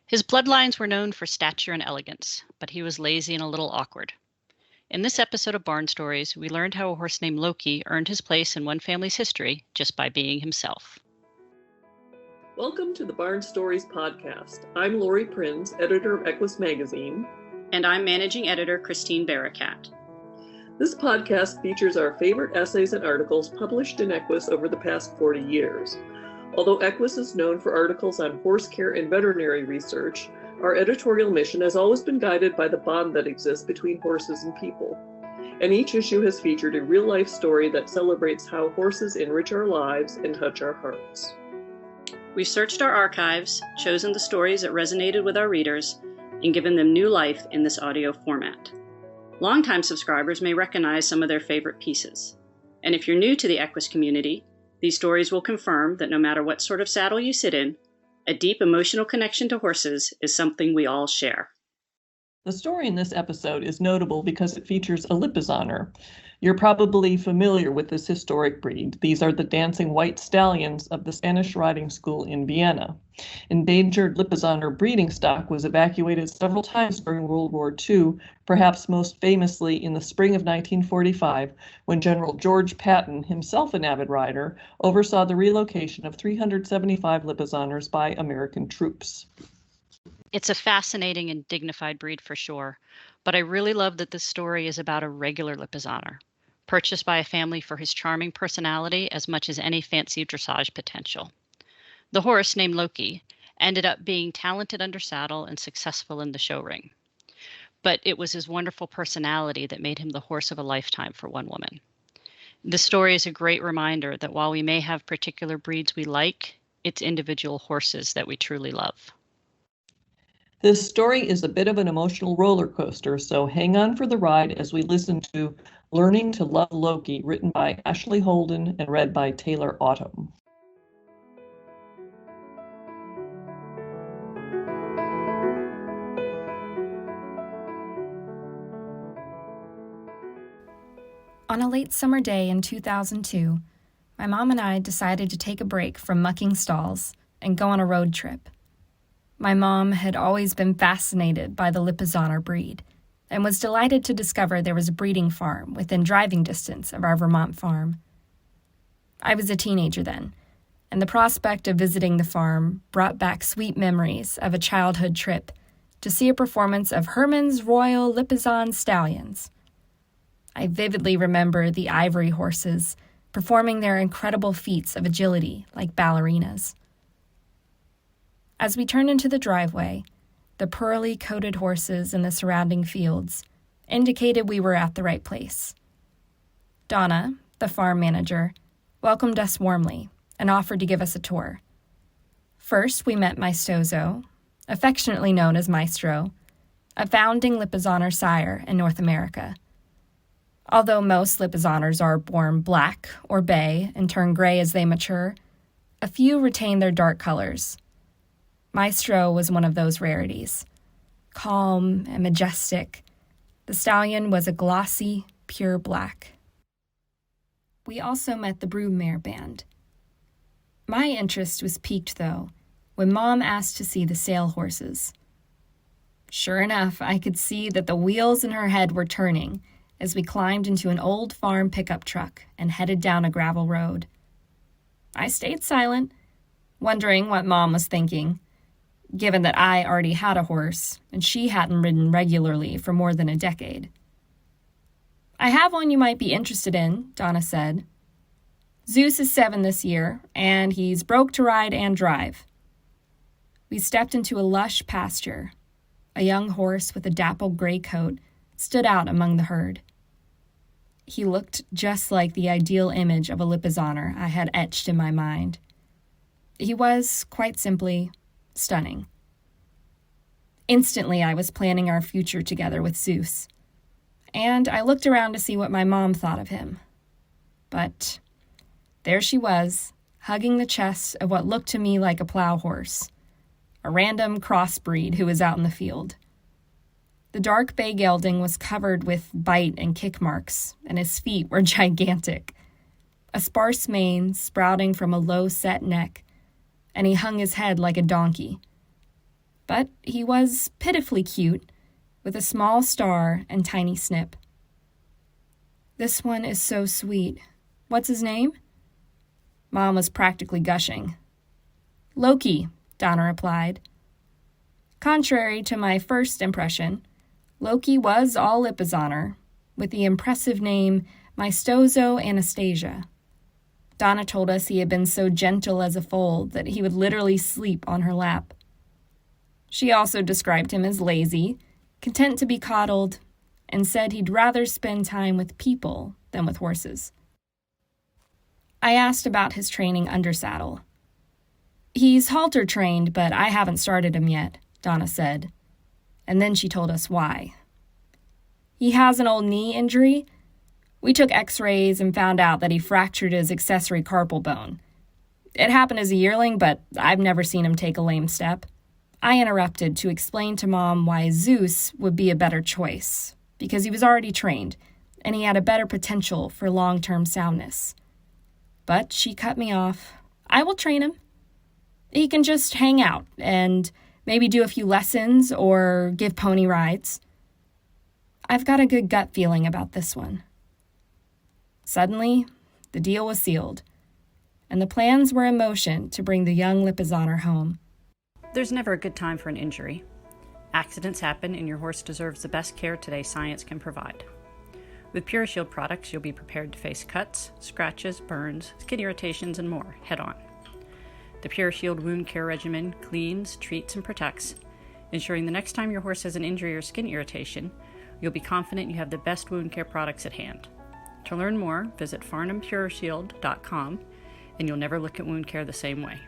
His bloodlines were known for stature and elegance, but he was lazy and a little awkward. In this episode of BarnStories, we learned how a horse named Loki earned his place in one family's history just by being himself. Welcome to the BarnStories podcast. I'm Lori Prinz, editor of Equus Magazine. And I'm managing editor Christine Barakat. This podcast features our favorite essays and articles published in Equus over the past 40 years. Although Equus is known for articles on horse care and veterinary research, our editorial mission has always been guided by the bond that exists between horses and people. And each issue has featured a real-life story that celebrates how horses enrich our lives and touch our hearts. We've searched our archives, chosen the stories that resonated with our readers, and given them new life in this audio format. Longtime subscribers may recognize some of their favorite pieces. And if you're new to the Equus community, these stories will confirm that no matter what sort of saddle you sit in, a deep emotional connection to horses is something we all share. The story in this episode is notable because it features a Lipizzaner. You're probably familiar with this historic breed. These are the dancing white stallions of the Spanish riding school in Vienna. Endangered Lipizzaner breeding stock was evacuated several times during World War II, perhaps most famously in the spring of 1945, when General George Patton, himself an avid rider, oversaw the relocation of 375 Lipizzaners by American troops. It's a fascinating and dignified breed for sure, but I really love that this story is about a regular Lipizzaner, purchased by a family for his charming personality as much as any fancy dressage potential. The horse, named Loki, ended up being talented under saddle and successful in the show ring. But it was his wonderful personality that made him the horse of a lifetime for one woman. This story is a great reminder that while we may have particular breeds we like, it's individual horses that we truly love. This story is a bit of an emotional roller coaster, so hang on for the ride as we listen to Learning to Love Loki, written by Ashley Holden and read by Taylor Autumn. On a late summer day in 2002, my mom and I decided to take a break from mucking stalls and go on a road trip. My mom had always been fascinated by the Lipizzaner breed and was delighted to discover there was a breeding farm within driving distance of our Vermont farm. I was a teenager then, and the prospect of visiting the farm brought back sweet memories of a childhood trip to see a performance of Herman's Royal Lipizzan stallions. I vividly remember the ivory horses performing their incredible feats of agility like ballerinas. As we turned into the driveway, the pearly coated horses in the surrounding fields indicated we were at the right place. Donna, the farm manager, welcomed us warmly and offered to give us a tour. First, we met Maestoso, affectionately known as Maestro, a founding Lipizzaner sire in North America. Although most Lipizzaners are born black or bay and turn gray as they mature, a few retain their dark colors. Maestro was one of those rarities. Calm and majestic, the stallion was a glossy, pure black. We also met the broodmare band. My interest was piqued, though, when Mom asked to see the sale horses. Sure enough, I could see that the wheels in her head were turning as we climbed into an old farm pickup truck and headed down a gravel road. I stayed silent, wondering what Mom was thinking, given that I already had a horse and she hadn't ridden regularly for more than a decade. I have one you might be interested in, Donna said. Zeus is 7 this year, and he's broke to ride and drive. We stepped into a lush pasture. A young horse with a dappled gray coat stood out among the herd. He looked just like the ideal image of a Lipizzaner I had etched in my mind. He was, quite simply, stunning. Instantly, I was planning our future together with Zeus, and I looked around to see what my mom thought of him. But there she was, hugging the chest of what looked to me like a plow horse, a random crossbreed who was out in the field. The dark bay gelding was covered with bite and kick marks, and his feet were gigantic. A sparse mane sprouting from a low-set neck, and he hung his head like a donkey. But he was pitifully cute, with a small star and tiny snip. "This one is so sweet. What's his name?" Mom was practically gushing. "Loki," Donna replied. Contrary to my first impression, Loki was all lip is honor, with the impressive name Mystozo Anastasia. Donna told us he had been so gentle as a foal that he would literally sleep on her lap. She also described him as lazy, content to be coddled, and said he'd rather spend time with people than with horses. I asked about his training under saddle. "He's halter trained, but I haven't started him yet," Donna said. And then she told us why. "He has an old knee injury. We took x-rays and found out that he fractured his accessory carpal bone. It happened as a yearling, but I've never seen him take a lame step." I interrupted to explain to Mom why Zeus would be a better choice, because he was already trained, and he had a better potential for long-term soundness. But she cut me off. "I will train him. He can just hang out and maybe do a few lessons or give pony rides. I've got a good gut feeling about this one." Suddenly, the deal was sealed, and the plans were in motion to bring the young Lipizzaner home. There's never a good time for an injury. Accidents happen, and your horse deserves the best care today science can provide. With Purishield products, you'll be prepared to face cuts, scratches, burns, skin irritations, and more head-on. The Purishield Wound Care regimen cleans, treats, and protects, ensuring the next time your horse has an injury or skin irritation, you'll be confident you have the best wound care products at hand. To learn more, visit FarnamPurishield.com, and you'll never look at wound care the same way.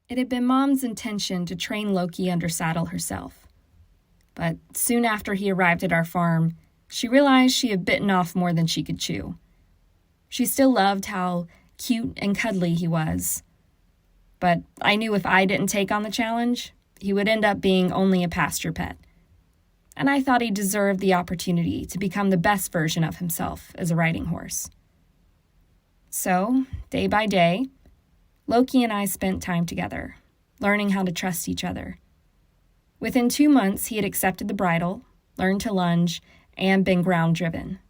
It had been Mom's intention to train Loki under saddle herself. But soon after he arrived at our farm, she realized she had bitten off more than she could chew. She still loved how cute and cuddly he was. But I knew if I didn't take on the challenge, he would end up being only a pasture pet. And I thought he deserved the opportunity to become the best version of himself as a riding horse. So, day by day, Loki and I spent time together, learning how to trust each other. Within 2 months, he had accepted the bridle, learned to lunge, and been ground-driven.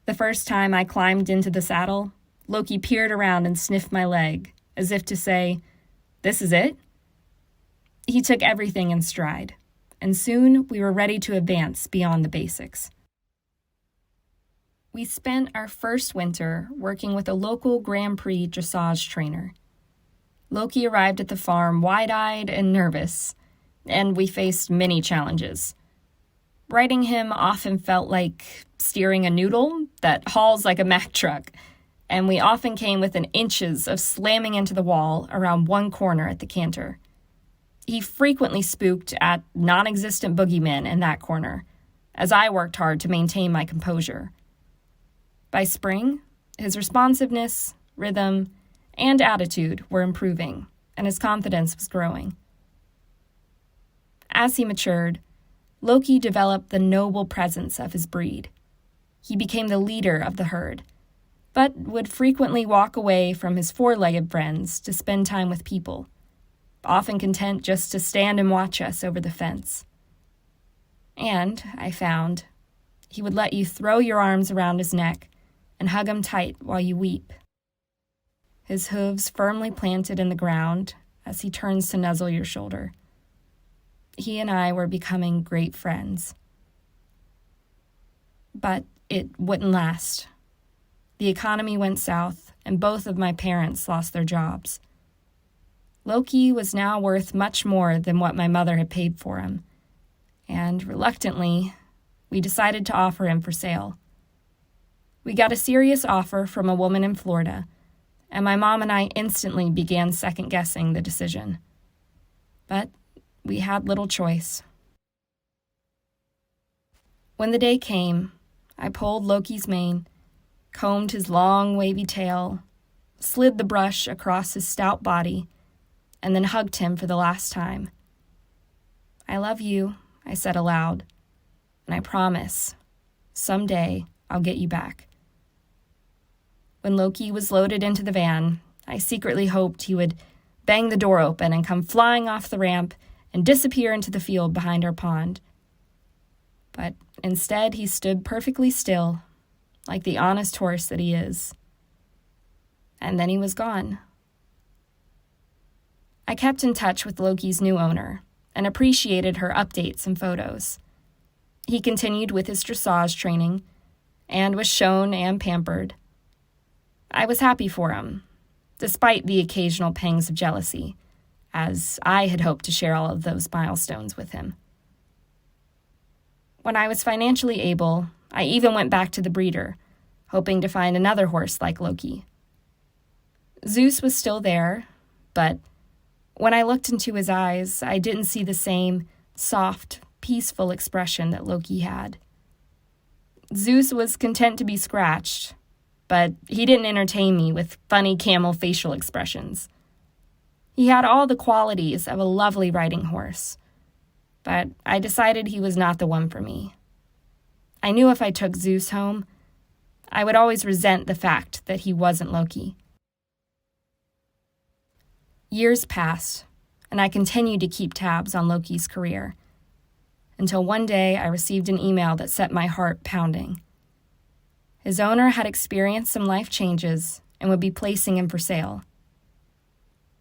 The first time I climbed into the saddle, Loki peered around and sniffed my leg, as if to say, "This is it?" He took everything in stride, and soon we were ready to advance beyond the basics. We spent our first winter working with a local Grand Prix dressage trainer. Loki arrived at the farm wide-eyed and nervous, and we faced many challenges. Riding him often felt like steering a noodle that hauls like a Mack truck, and we often came within inches of slamming into the wall around one corner at the canter. He frequently spooked at non-existent boogeymen in that corner, as I worked hard to maintain my composure. By spring, his responsiveness, rhythm, and attitude were improving, and his confidence was growing. As he matured, Loki developed the noble presence of his breed. He became the leader of the herd, but would frequently walk away from his four-legged friends to spend time with people, often content just to stand and watch us over the fence. And, I found, he would let you throw your arms around his neck and hug him tight while you weep. His hooves firmly planted in the ground as he turns to nuzzle your shoulder. He and I were becoming great friends. But it wouldn't last. The economy went south, and both of my parents lost their jobs. Loki was now worth much more than what my mother had paid for him, and reluctantly, we decided to offer him for sale. We got a serious offer from a woman in Florida, and my mom and I instantly began second-guessing the decision. But we had little choice. When the day came, I pulled Loki's mane, combed his long, wavy tail, slid the brush across his stout body, and then hugged him for the last time. "I love you," I said aloud, "and I promise, someday I'll get you back." When Loki was loaded into the van, I secretly hoped he would bang the door open and come flying off the ramp and disappear into the field behind our pond. But instead, he stood perfectly still, like the honest horse that he is. And then he was gone. I kept in touch with Loki's new owner and appreciated her updates and photos. He continued with his dressage training and was shown and pampered. I was happy for him, despite the occasional pangs of jealousy, as I had hoped to share all of those milestones with him. When I was financially able, I even went back to the breeder, hoping to find another horse like Loki. Zeus was still there, but when I looked into his eyes, I didn't see the same soft, peaceful expression that Loki had. Zeus was content to be scratched, but he didn't entertain me with funny camel facial expressions. He had all the qualities of a lovely riding horse, but I decided he was not the one for me. I knew if I took Zeus home, I would always resent the fact that he wasn't Loki. Years passed, and I continued to keep tabs on Loki's career, until one day I received an email that set my heart pounding. His owner had experienced some life changes and would be placing him for sale.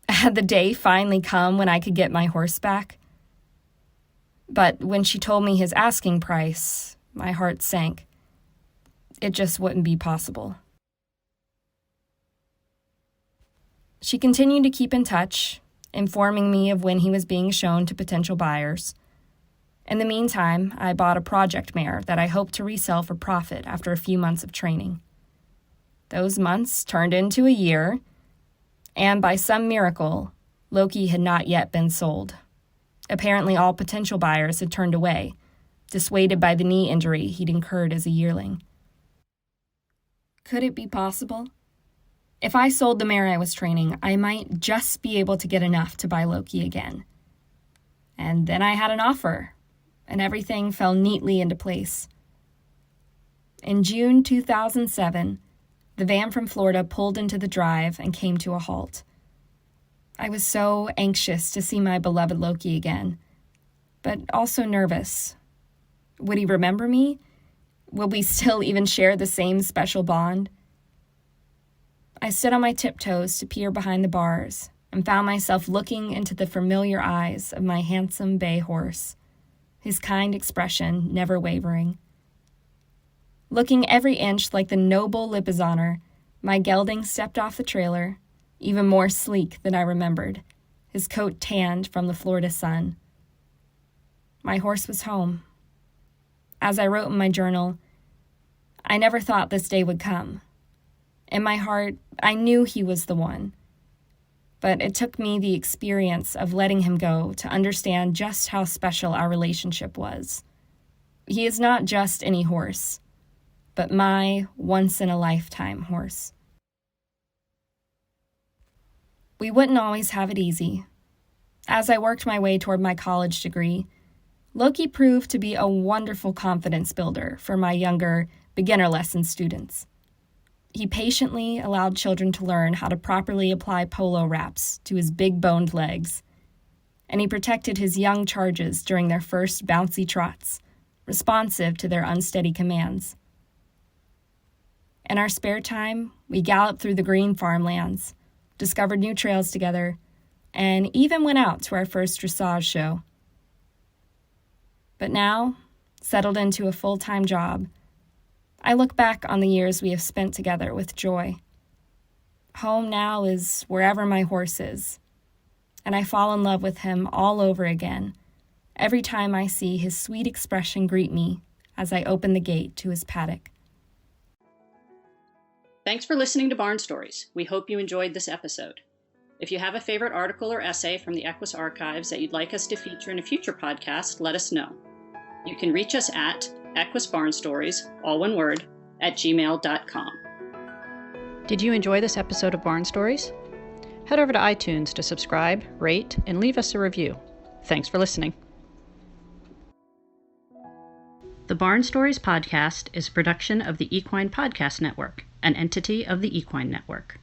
Had the day finally come when I could get my horse back? But when she told me his asking price, my heart sank. It just wouldn't be possible. She continued to keep in touch, informing me of when he was being shown to potential buyers. In the meantime, I bought a project mare that I hoped to resell for profit after a few months of training. Those months turned into a year, and by some miracle, Loki had not yet been sold. Apparently, all potential buyers had turned away, dissuaded by the knee injury he'd incurred as a yearling. Could it be possible? If I sold the mare I was training, I might just be able to get enough to buy Loki again. And then I had an offer, and everything fell neatly into place. In June 2007, the van from Florida pulled into the drive and came to a halt. I was so anxious to see my beloved Loki again, but also nervous. Would he remember me? Will we still even share the same special bond? I stood on my tiptoes to peer behind the bars and found myself looking into the familiar eyes of my handsome bay horse, his kind expression never wavering. Looking every inch like the noble Lipizzanner, my gelding stepped off the trailer, even more sleek than I remembered, his coat tanned from the Florida sun. My horse was home. As I wrote in my journal, I never thought this day would come. In my heart, I knew he was the one. But it took me the experience of letting him go to understand just how special our relationship was. He is not just any horse, but my once-in-a-lifetime horse. We wouldn't always have it easy. As I worked my way toward my college degree, Loki proved to be a wonderful confidence builder for my younger, beginner lesson students. He patiently allowed children to learn how to properly apply polo wraps to his big-boned legs, and he protected his young charges during their first bouncy trots, responsive to their unsteady commands. In our spare time, we galloped through the green farmlands, discovered new trails together, and even went out to our first dressage show. But now, settled into a full-time job, I look back on the years we have spent together with joy. Home now is wherever my horse is, and I fall in love with him all over again every time I see his sweet expression greet me as I open the gate to his paddock. Thanks for listening to BarnStories. We hope you enjoyed this episode. If you have a favorite article or essay from the Equus archives that you'd like us to feature in a future podcast, let us know. You can reach us at equusbarnstories, all one word, @gmail.com. Did you enjoy this episode of BarnStories? Head over to iTunes to subscribe, rate, and leave us a review. Thanks for listening. The BarnStories podcast is a production of the Equine Podcast Network, an entity of the Equine Network.